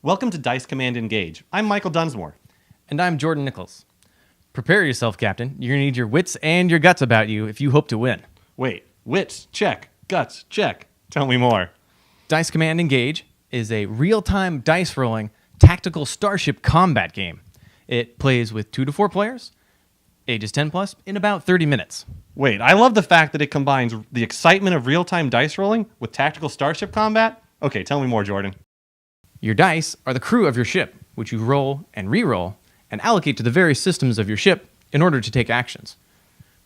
Welcome to Dice Command Engage. I'm Michael Dunsmore. And I'm Jordan Nichols. Prepare yourself, Captain. You're going to need your wits and your guts about you if you hope to win. Wait, wits, check. Guts, check. Tell me more. Dice Command Engage is a real-time dice rolling tactical starship combat game. It plays with 2 to 4 players, ages 10 plus, in about 30 minutes. Wait, I love the fact that it combines the excitement of real-time dice rolling with tactical starship combat. Okay, tell me more, Jordan. Your dice are the crew of your ship, which you roll and re-roll and allocate to the various systems of your ship in order to take actions.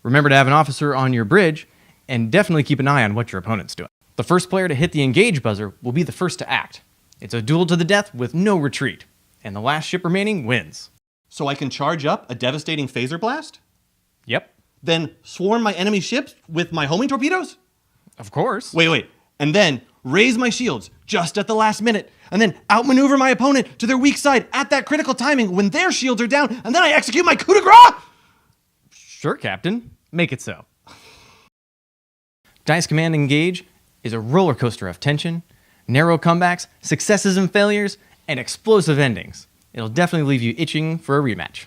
Remember to have an officer on your bridge, and definitely keep an eye on what your opponent's doing. The first player to hit the engage buzzer will be the first to act. It's a duel to the death with no retreat, and the last ship remaining wins. So I can charge up a devastating phaser blast? Yep, Then swarm my enemy ships with my homing torpedoes? of course. Wait. And then raise my shields just at the last minute, and then outmaneuver my opponent to their weak side at that critical timing when their shields are down, and then I execute my coup de grace? Sure, Captain. Make it so. Dice Command Engage is a roller coaster of tension, narrow comebacks, successes and failures, and explosive endings. It'll definitely leave you itching for a rematch.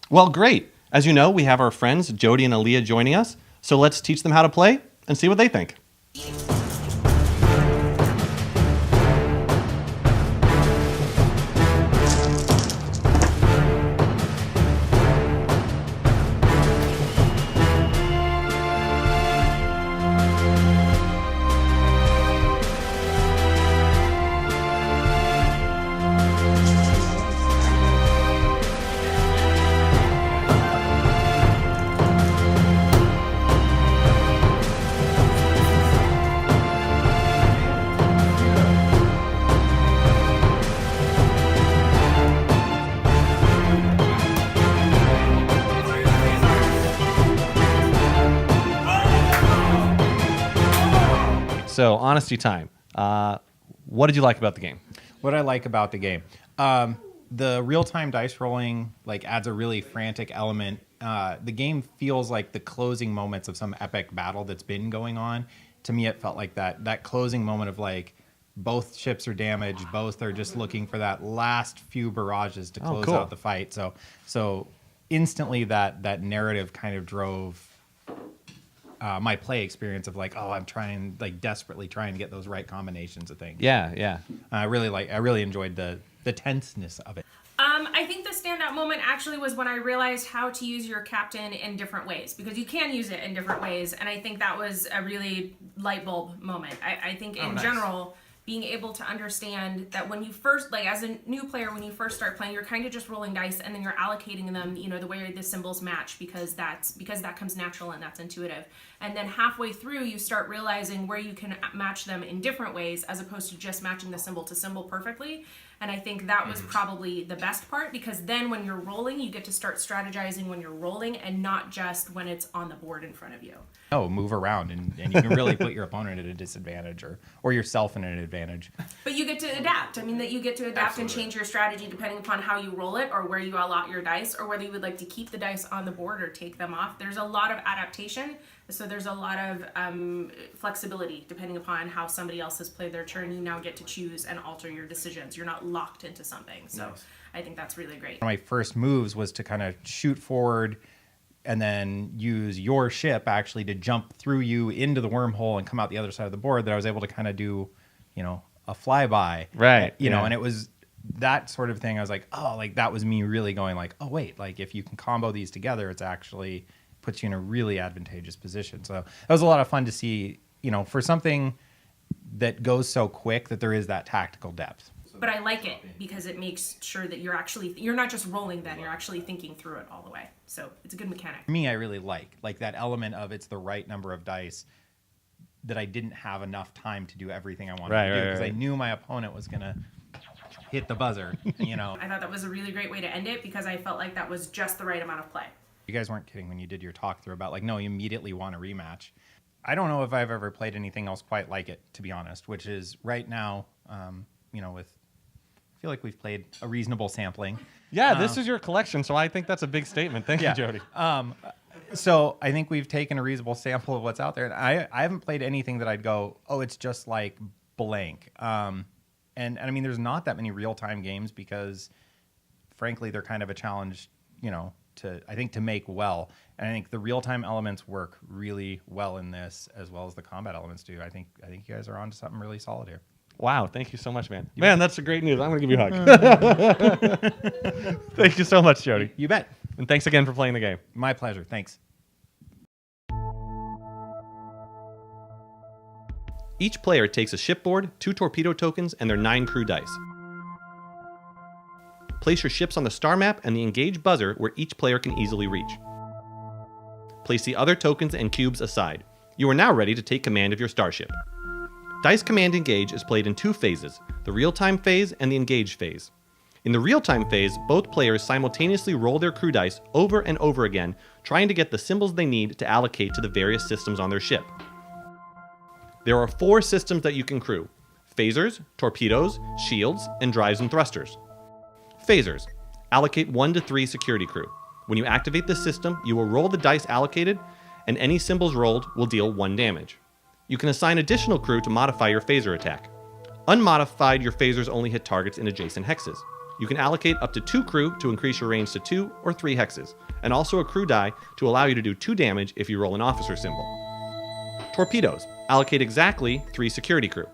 Well, great. As you know, we have our friends Jody and Aaliyah joining us, so let's teach them how to play and see what they think. So, honesty time. What did you like about the game? What I like about the game, the real-time dice rolling adds a really frantic element. The game feels like the closing moments of some epic battle that's been going on. To me, it felt like that closing moment of both ships are damaged, both are just looking for that last few barrages to close cool. out the fight. So instantly that narrative kind of drove my play experience of I'm trying desperately trying to get those right combinations of things. Yeah. I really enjoyed the tenseness of it. I think the standout moment actually was when I realized how to use your captain in different ways, because you can use it in different ways, and I think that was a really light bulb moment. I think in general, being able to understand that when you first, as a new player, when you first start playing, you're kind of just rolling dice and then you're allocating them, the way the symbols match, because that comes natural and that's intuitive. And then halfway through, you start realizing where you can match them in different ways as opposed to just matching the symbol to symbol perfectly. And I think that was probably the best part, because then when you're rolling, you get to start strategizing when you're rolling and not just when it's on the board in front of you. Move around and you can really put your opponent at a disadvantage or yourself in an advantage. But you get to adapt. I mean, that you get to adapt and change your strategy depending upon how you roll it or where you allot your dice or whether you would like to keep the dice on the board or take them off. There's a lot of adaptation. So there's a lot of flexibility depending upon how somebody else has played their turn. You now get to choose and alter your decisions. You're not locked into something. So nice. I think that's really great. One of my first moves was to kind of shoot forward and then use your ship actually to jump through you into the wormhole and come out the other side of the board, that I was able to kind of do, a flyby. Right. And it was that sort of thing. I was that was me really going oh, wait, if you can combo these together, it's actually puts you in a really advantageous position. So that was a lot of fun to see, for something that goes so quick that there is that tactical depth. But I like it because it makes sure that you're not just rolling then, you're actually thinking through it all the way. So it's a good mechanic. For me, I really like that element of it's the right number of dice, that I didn't have enough time to do everything I wanted to do, because I knew my opponent was going to hit the buzzer, I thought that was a really great way to end it, because I felt like that was just the right amount of play. You guys weren't kidding when you did your talk through about no, you immediately want a rematch. I don't know if I've ever played anything else quite like it, to be honest, which is right now, I feel like we've played a reasonable sampling. Yeah, this is your collection, so I think that's a big statement. Thank you, Jody. So I think we've taken a reasonable sample of what's out there. And I haven't played anything that I'd go, oh, it's just like blank. And I mean, there's not that many real-time games because, frankly, they're kind of a challenge, to make well. And I think the real-time elements work really well in this, as well as the combat elements do. I think you guys are onto something really solid here. Wow, thank you so much, man. Man, that's a great news. I'm going to give you a hug. Thank you so much, Jody. You bet. And thanks again for playing the game. My pleasure. Thanks. Each player takes a shipboard, 2 torpedo tokens, and their 9 crew dice. Place your ships on the star map and the engage buzzer where each player can easily reach. Place the other tokens and cubes aside. You are now ready to take command of your starship. Dice Command Engage is played in 2 phases, the real-time phase and the engage phase. In the real-time phase, both players simultaneously roll their crew dice over and over again, trying to get the symbols they need to allocate to the various systems on their ship. There are 4 systems that you can crew: phasers, torpedoes, shields, and drives and thrusters. Phasers. Allocate 1 to 3 security crew. When you activate this system, you will roll the dice allocated, and any symbols rolled will deal 1 damage. You can assign additional crew to modify your phaser attack. Unmodified, your phasers only hit targets in adjacent hexes. You can allocate up to 2 crew to increase your range to 2 or 3 hexes, and also a crew die to allow you to do 2 damage if you roll an officer symbol. Torpedoes. Allocate exactly 3 security crew.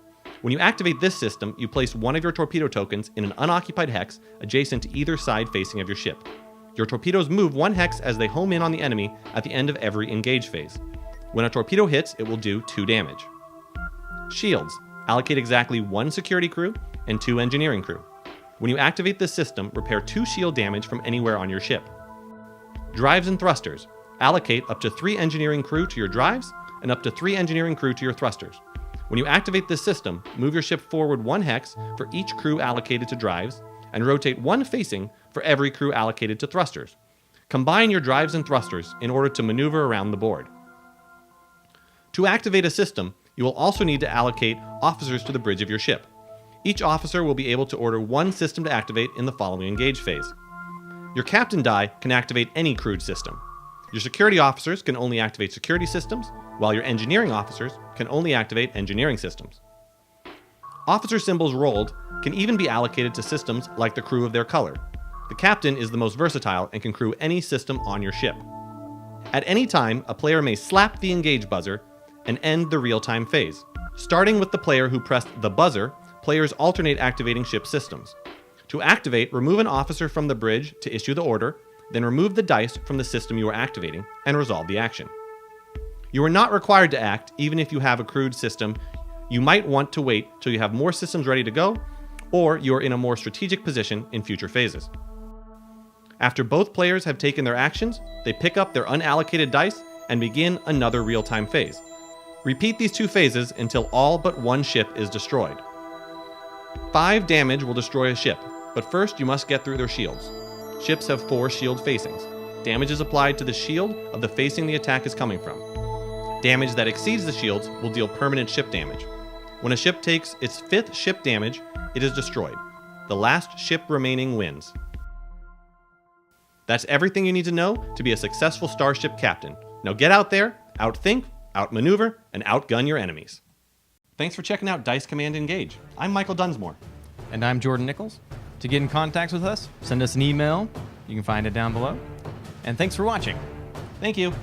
When you activate this system, you place 1 of your torpedo tokens in an unoccupied hex adjacent to either side facing of your ship. Your torpedoes move 1 hex as they home in on the enemy at the end of every engage phase. When a torpedo hits, it will do 2 damage. Shields. Allocate exactly 1 security crew and 2 engineering crew. When you activate this system, repair 2 shield damage from anywhere on your ship. Drives and thrusters. Allocate up to 3 engineering crew to your drives and up to 3 engineering crew to your thrusters. When you activate this system, move your ship forward 1 hex for each crew allocated to drives, and rotate 1 facing for every crew allocated to thrusters. Combine your drives and thrusters in order to maneuver around the board. To activate a system, you will also need to allocate officers to the bridge of your ship. Each officer will be able to order 1 system to activate in the following engage phase. Your captain die can activate any crewed system. Your security officers can only activate security systems, while your engineering officers can only activate engineering systems. Officer symbols rolled can even be allocated to systems like the crew of their color. The captain is the most versatile and can crew any system on your ship. At any time, a player may slap the engage buzzer and end the real-time phase. Starting with the player who pressed the buzzer, players alternate activating ship systems. To activate, remove an officer from the bridge to issue the order, then remove the dice from the system you are activating, and resolve the action. You are not required to act even if you have a crewed system. You might want to wait till you have more systems ready to go, or you are in a more strategic position in future phases. After both players have taken their actions, they pick up their unallocated dice and begin another real-time phase. Repeat these 2 phases until all but 1 ship is destroyed. 5 damage will destroy a ship, but first you must get through their shields. Ships have 4 shield facings. Damage is applied to the shield of the facing the attack is coming from. Damage that exceeds the shields will deal permanent ship damage. When a ship takes its 5th ship damage, it is destroyed. The last ship remaining wins. That's everything you need to know to be a successful starship captain. Now get out there, outthink, outmaneuver, and outgun your enemies. Thanks for checking out Dice Command Engage. I'm Michael Dunsmore. And I'm Jordan Nichols. To get in contact with us, send us an email. You can find it down below. And thanks for watching. Thank you.